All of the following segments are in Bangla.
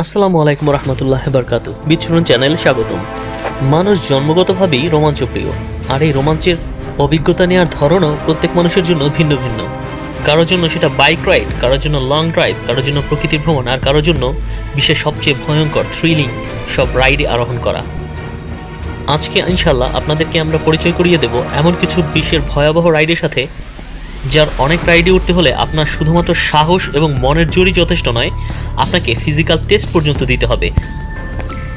আসসালামু আলাইকুম রহমতুল্লাহ বারকাতু। বিচ্ছুরণ চ্যানেলে স্বাগতম। মানুষ জন্মগতভাবেই রোমাঞ্চপ্রিয়, আর এই রোমাঞ্চের অভিজ্ঞতা নেওয়ার ধরনও প্রত্যেক মানুষের জন্য ভিন্ন ভিন্ন। কারোর জন্য সেটা বাইক রাইড, কারোর জন্য লং ড্রাইভ, কারোর জন্য প্রকৃতি ভ্রমণ, আর কারোর জন্য বিশ্বের সবচেয়ে ভয়ঙ্কর থ্রিলিং সব রাইডে আরোহণ করা। আজকে ইনশাল্লাহ আপনাদেরকে আমরা পরিচয় করিয়ে দেব এমন কিছু বিশ্বের ভয়াবহ রাইডের সাথে, যার অনেক রাইডে উঠতে হলে আপনার শুধুমাত্র সাহস এবং মনের জোরই যথেষ্ট নয়, আপনাকে ফিজিক্যাল টেস্ট পর্যন্ত দিতে হবে।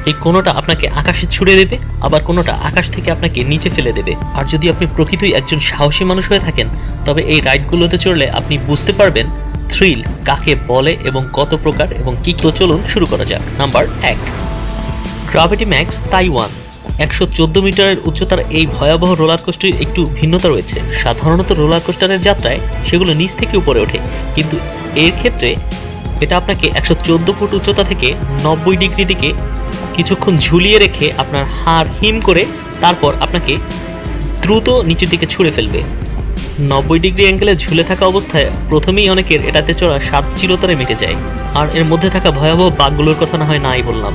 এই কোনোটা আপনাকে আকাশে ছুড়ে দেবে, আবার কোনোটা আকাশ থেকে আপনাকে নিচে ফেলে দেবে। আর যদি আপনি প্রকৃতই একজন সাহসী মানুষ হয়ে থাকেন, তবে এই রাইডগুলোতে চড়লে আপনি বুঝতে পারবেন থ্রিল কাকে বলে এবং কত প্রকার এবং কি। তো চলুন শুরু করা যাক। Number 1, gravity max Taiwan. 114 মিটারের উচ্চতার এই ভয়াবহ রোলার কোস্টারের একটু ভিন্নতা রয়েছে। সাধারণত রোলার কোস্টারের যাত্রায় সেগুলো নিচ থেকে উপরে ওঠে, কিন্তু এর ক্ষেত্রে এটা আপনাকে 114 ফুট উচ্চতা থেকে 90 ডিগ্রি দিকে কিছুক্ষণ ঝুলিয়ে রেখে আপনার হাড় হিম করে তারপর আপনাকে দ্রুত নিচের দিকে ছুঁড়ে ফেলবে। 90 ডিগ্রি অ্যাঙ্গেলে ঝুলে থাকা অবস্থায় প্রথমেই অনেকের এটাতে চড়া স্বাদ চিরতরে মিটে যায়। আর এর মধ্যে থাকা ভয়াবহ বাঘগুলোর কথা না হয় নাই বললাম।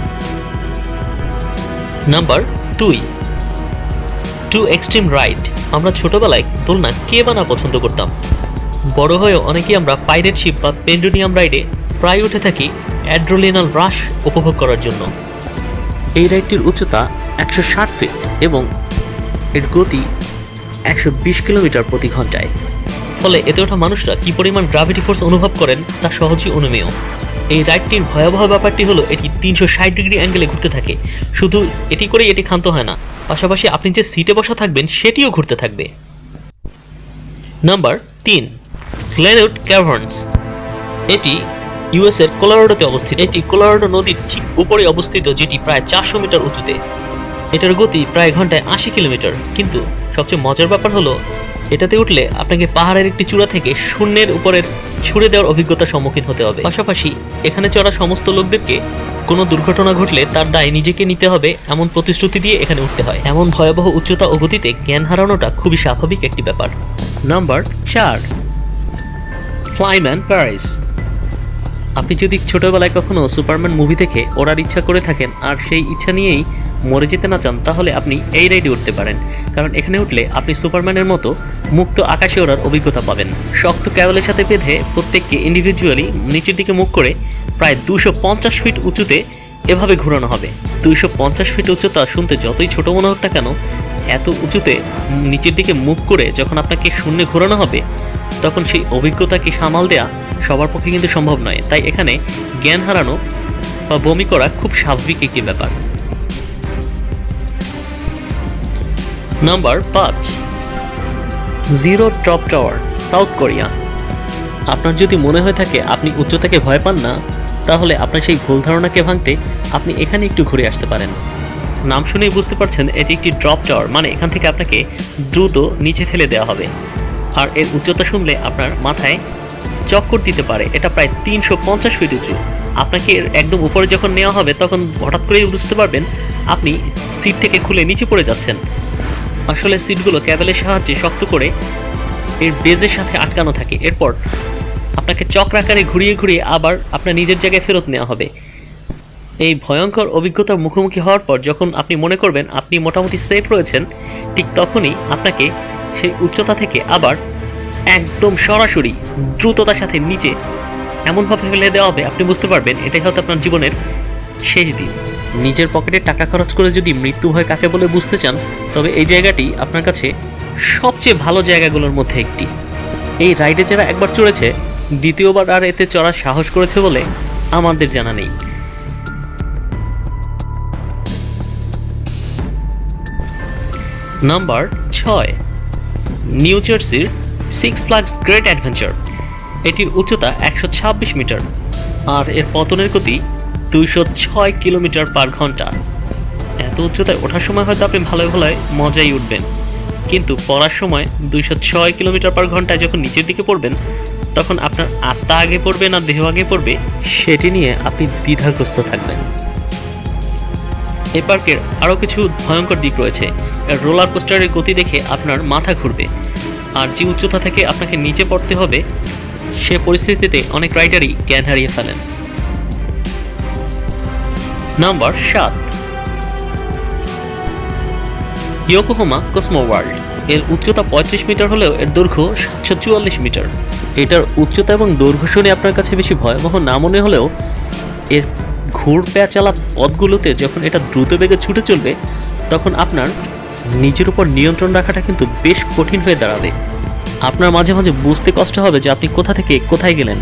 Number 2, two extreme ride. আমরা ছোটবেলায় দোলনা কে বা না পছন্দ করতাম। বড় হয়েও অনেকেই আমরা পাইরেট শিপ বা পেন্ডুনিয়াম রাইডে প্রায় উঠে থাকি অ্যাড্রেনালিন রাশ উপভোগ করার জন্য। এই রাইডটির উচ্চতা 160 ফিট এবং এর গতি 120 কিলোমিটার প্রতি ঘন্টায়। ফলে এতে ওঠা মানুষরা কি পরিমাণ গ্র্যাভিটি ফোর্স অনুভব করেন তা সহজেই অনুমেয়। এই রাইডটির ভয়াবহ ব্যাপারটি হলো এটি 360 ডিগ্রি অ্যাঙ্গেলে ঘুরতে থাকে। শুধু এটি করেই এটি ক্ষান্ত হয় না, পাশাপাশি আপনি যে সিটে বসা থাকবেন সেটিও ঘুরতে থাকবে। নাম্বার 3, গ্লেনউড ক্যাভার্নস। এটি ইউএস এর কলোরাডোতে অবস্থিত। এটি কলোরাডো নদীর ঠিক উপরে অবস্থিত, যেটি প্রায় 400 মিটার উঁচুতে। এটার গতি প্রায় ঘন্টায় 80 কিলোমিটার। কিন্তু সবচেয়ে মজার ব্যাপার হলো এটাতে উঠলে আপনাকে পাহাড়ের একটি চূড়া থেকে শূন্যের উপরের ছুড়ে দেওয়ার অভিজ্ঞতার সম্মুখীন হতে হবে। পাশাপাশি এখানে চড়া সমস্ত লোকদেরকে কোনো দুর্ঘটনা ঘটলে তার দায় নিজেকে নিতে হবে এমন প্রতিশ্রুতি দিয়ে এখানে উঠতে হয়। এমন ভয়াবহ উচ্চতা ও গতিতে জ্ঞান হারানোটা খুবই স্বাভাবিক একটি ব্যাপার। নাম্বার 4, ফ্লাইম্যান প্যারিস। আপনি যদি ছোটবেলায় কখনো সুপারম্যান মুভি দেখে ওড়ার ইচ্ছা করে থাকেন আর সেই ইচ্ছা নিয়েই মরে যেতে না চান, তাহলে আপনি এই রাইডে উঠতে পারেন। কারণ এখানে উঠলে আপনি সুপারম্যানের মতো মুক্ত আকাশে ওড়ার অভিজ্ঞতা পাবেন। শক্ত ক্যাবেলের সাথে বেঁধে প্রত্যেককে ইন্ডিভিজুয়ালি নিচের দিকে মুখ করে প্রায় 250 ফিট উঁচুতে এভাবে ঘোরানো হবে। 250 ফিট উচ্চতা শুনতে যতই ছোট মনে হোক না কেন, এত উঁচুতে নিচের দিকে মুখ করে যখন আপনাকে শূন্যে ঘোরানো হবে, তখন সেই অভিজ্ঞতাকে সামাল দেয়া সবার পক্ষে কিন্তু সম্ভব নয়। তাই এখানে জ্ঞান হারানো বা বমি করা খুব স্বাভাবিক একটি ব্যাপার। Number 5, zero top tower, south Korea. আপনার যদি মনে হয়ে থাকে আপনি উচ্চতাকে ভয় পান না, তাহলে আপনার সেই ভুল ধারণাকে ভাঙতে আপনি এখানে একটু ঘুরে আসতে পারেন। নাম শুনেই বুঝতে পারছেন এটি একটি ড্রপ টাওয়ার, মানে এখান থেকে আপনাকে দ্রুত নিচে ফেলে দেওয়া হবে। আর এর উচ্চতা শুনলে আপনার মাথায় চক্কর দিতে পারে। এটা প্রায় 350 ফিট উঁচু। আপনাকে এর একদম উপরে যখন নেওয়া হবে তখন হঠাৎ করেই বুঝতে পারবেন আপনি সিট থেকে খুলে নিচে পড়ে যাচ্ছেন। আসলে সিটগুলো ক্যাবেলের সাহায্যে শক্ত করে এর বেজের সাথে আটকানো থাকে। এরপর আপনাকে চক্রাকারে ঘুরিয়ে ঘুরিয়ে আবার আপনার নিজের জায়গায় ফেরত নেওয়া হবে। এই ভয়ঙ্কর অভিজ্ঞতার মুখোমুখি হওয়ার পর যখন আপনি মনে করবেন আপনি মোটামুটি সেফ রয়েছেন, ঠিক তখনই আপনাকে সেই উচ্চতা থেকে আবার একদম সরাসরি দ্রুততার সাথে নিচে এমনভাবে ফেলে দেওয়া হবে আপনি বুঝতে পারবেন এটাই হয়তো আপনার জীবনের শেষ দিন। নিজের পকেটে টাকা খরচ করে যদি মৃত্যু ভয় কাকে বলে বুঝতে চান, তবে এই জায়গাটি আপনার কাছে সবচেয়ে ভালো জায়গাগুলোর মধ্যে একটি। এই রাইডে যারা একবার চড়েছে দ্বিতীয়বার আর এতে চড়ার সাহস করেছে বলে আমাদের জানা নেই। নাম্বার 6, নিউ জার্সির সিক্স ফ্ল্যাগস গ্রেট অ্যাডভেঞ্চার। এটির উচ্চতা 126 মিটার আর এর পতনের গতি 206 কিলোমিটার পার ঘন্টা। এত উচ্চতায় ওঠার সময় হয়তো আপনি ভালোই ভালোই মজাই উঠবেন, কিন্তু পড়ার সময় 206 কিলোমিটার পার ঘন্টায় যখন নিচের দিকে পড়বেন, তখন আপনার আত্মা আগে পড়বে না দেহ আগে পড়বে সেটি নিয়ে আপনি দ্বিধাগ্রস্ত থাকবেন। এই পার্কের আরও কিছু ভয়ঙ্কর দিক রয়েছে। রোলার কোস্টারের গতি দেখে আপনার মাথা ঘুরবে, আর যে উচ্চতা থেকে আপনাকে নিচে পড়তে হবে সে পরিস্থিতিতে অনেক রাইডারই জ্ঞান হারিয়ে ফেলেন। Number 7, Yokohama Cosmo world. এর উচ্চতা 35 মিটার হলেও এর দৈর্ঘ্য 744 মিটার। এটার উচ্চতা এবং দৈর্ঘ্য শুনে আপনার কাছে বেশি ভয়াবহ না মনে হলেও এর ঘুরপেঁচা চালা পথগুলোতে যখন এটা দ্রুত বেগে ছুটে চলবে তখন আপনার নিজের উপর নিয়ন্ত্রণ রাখাটা কিন্তু বেশ কঠিন হয়ে দাঁড়াবে। আপনার মাঝে মাঝে বুঝতে কষ্ট হবে যে আপনি কোথা থেকে কোথায় গেলেন।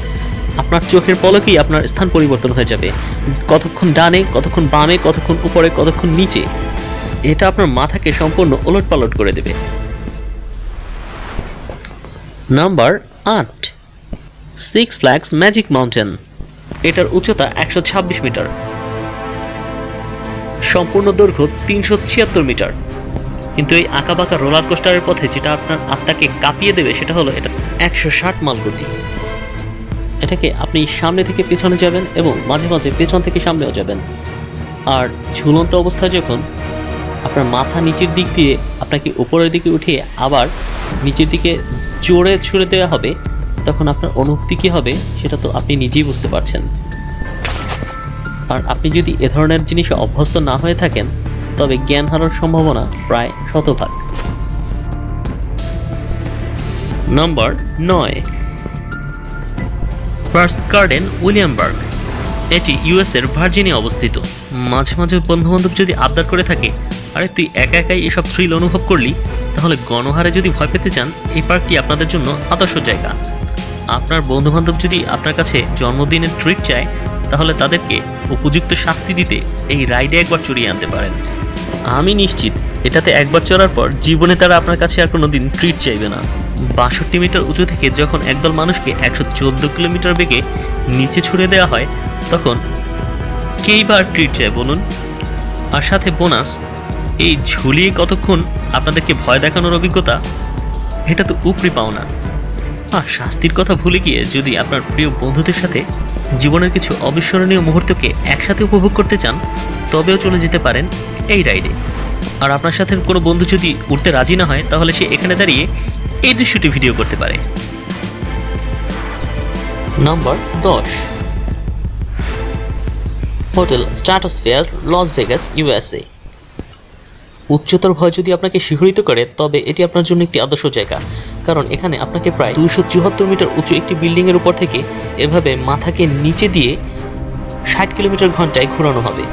আপনার চোখের পলকেই আপনার স্থান পরিবর্তন হয়ে যাবে, কতক্ষণ ডানে, কতক্ষণ বামে, কতক্ষণ উপরে, কতক্ষণ নিচে। এটা আপনার মাথাকে সম্পূর্ণ ওলটপালট করে দেবে। Number 8, six flags magic mountain. এটার উচ্চতা 126 মিটার, সম্পূর্ণ দৈর্ঘ্য 376 মিটার। কিন্তু এই আঁকাবাঁকা রোলার কোস্টারের পথে যেটা আপনার আত্মাকে কাঁপিয়ে দেবে সেটা হলো এটা 160 মাইল গতি। এটাকে আপনি সামনে থেকে পেছনে যাবেন এবং মাঝে মাঝে পেছন থেকে সামনেও যাবেন। আর ঝুলন্ত অবস্থায় যখন আপনার মাথা নিচের দিক দিয়ে আপনাকে উপরের দিকে উঠিয়ে আবার নিচের দিকে জোরে ছুড়ে দেওয়া হবে তখন আপনার অনুভূতি কী হবে সেটা তো আপনি নিজেই বুঝতে পারছেন। আর আপনি যদি এ ধরনের জিনিসে অভ্যস্ত না হয়ে থাকেন তবে জ্ঞান হারানোর সম্ভাবনা প্রায় শতভাগ। Number 9, first garden Williamsburg. এটি ইউএসের ভার্জিনিয়া অবস্থিত। মাঝে মাঝে বন্ধুবান্ধব যদি আবদার করে থাকে আরে তুই একা একাই এসব থ্রিল অনুভব করলি, তাহলে গণহারে যদি ভয় পেতে চান এই পার্কটি আপনাদের জন্য আদর্শ জায়গা। আপনার বন্ধুবান্ধব যদি আপনার কাছে জন্মদিনের ট্রিট চায় তাহলে তাদেরকে উপযুক্ত শাস্তি দিতে এই রাইডে একবার চড়িয়ে আনতে পারেন। আমি নিশ্চিত এটাতে একবার চড়ার পর জীবনে তারা আপনার কাছে আর কোনো দিন ট্রিট চাইবে না। 62 মিটার উঁচু থেকে যখন একদল মানুষকে 114 কিলোমিটার বেগে নিচে ছুড়ে দেওয়া হয় তখন কেই বা ট্রিট চায় বলুন। আর সাথে বোনাস, এই ঝুলিয়ে কতক্ষণ আপনাদেরকে ভয় দেখানোর অভিজ্ঞতা, এটা তো উপরি পাওনা। আর শাস্তির কথা ভুলে গিয়ে যদি আপনার প্রিয় বন্ধুদের সাথে জীবনের কিছু অবিস্মরণীয় মুহূর্তকে একসাথে উপভোগ করতে চান তবেও চলে যেতে পারেন এই রাইডে। আর আপনার সাথে কোনো বন্ধু যদি উঠতে রাজি না হয় তাহলে সে এখানে দাঁড়িয়ে এই দৃশ্যটি ভিডিও করতে পারে। Number 10, hotel Stratosphere, Las Vegas, USA. উচ্চতর ভয় যদি আপনাকে শিহরিত করে তবে এটি আপনার জন্য একটি আদর্শ জায়গা, কারণ এখানে আপনাকে প্রায় 274 মিটার উঁচু একটি বিল্ডিংয়ের উপর থেকে এভাবে মাথাকে নিচে দিয়ে 60 কিলোমিটার ঘন্টায় ঘোরানো হবে।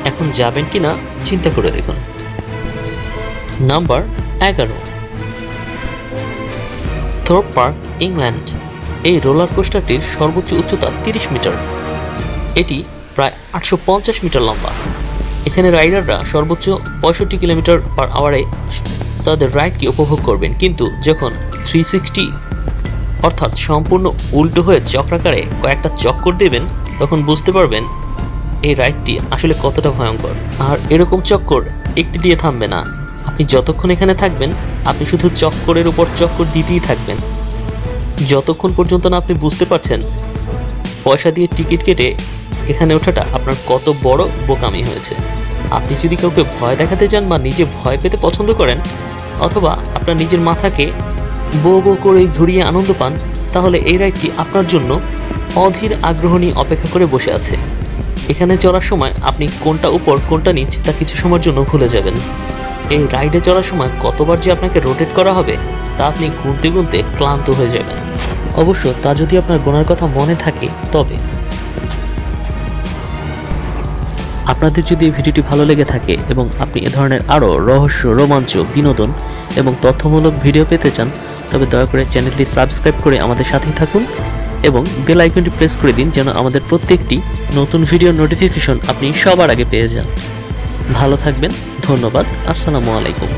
এখন যাবেন কি না চিন্তা করে দেখুন। Number 11, Thorpe Park, England. এই রোলার কোস্টারটির সর্বোচ্চ উচ্চতা 30 মিটার, এটি প্রায় 850 মিটার লম্বা। এখানে রাইডাররা সর্বোচ্চ 65 কিলোমিটার পার আওয়ারে তাদের রাইডকে উপভোগ করবেন, কিন্তু যখন 360 অর্থাৎ সম্পূর্ণ উল্টো হয়ে চক্রাকারে কয়েকটা চক্কর দেবেন তখন বুঝতে পারবেন এই রাইডটি আসলে কতটা ভয়ঙ্কর। আর এরকম চক্কর একটি দিয়ে থামবে না, আপনি যতক্ষণ এখানে থাকবেন আপনি শুধু চক্করের উপর চক্কর দিতেই থাকবেন যতক্ষণ পর্যন্ত না আপনি বুঝতে পারছেন পয়সা দিয়ে টিকিট কেটে এখানে ওঠাটা আপনার কত বড় বোকামি হয়েছে। আপনি যদি কাউকে ভয় দেখাতে চান বা নিজে ভয় পেতে পছন্দ করেন অথবা আপনার নিজের মাথাকে বো বো করে ঘুরিয়ে আনন্দ পান তাহলে এই রাইডটি আপনার জন্য অধীর আগ্রহ নিয়ে অপেক্ষা করে বসে আছে। এখানে চড়ার সময় আপনি কোনটা উপর কোনটা নিচ তা কিছু সময়ের জন্য ভুলে যাবেন। এই রাইডে চড়ার সময় কতবার যে আপনাকে রোটেট করা হবে তা আপনি গুনতে গুনতে ক্লান্ত হয়ে যাবেন। অবশ্য তা যদি আপনার গোনার কথা মনে থাকে তবে। আপনাদের যদি এই ভিডিওটি ভালো লেগে থাকে এবং আপনি এ ধরনের আরও রহস্য, রোমাঞ্চ, বিনোদন এবং তথ্যমূলক ভিডিও পেতে চান তবে দয়া করে চ্যানেলটি সাবস্ক্রাইব করে আমাদের সাথেই থাকুন এবং বেল আইকনটি প্রেস করে দিন যেন আমাদের প্রত্যেকটি নতুন ভিডিও নোটিফিকেশন আপনি সবার আগে পেয়ে যান। ভালো থাকবেন, ধন্যবাদ, আসসালামু আলাইকুম।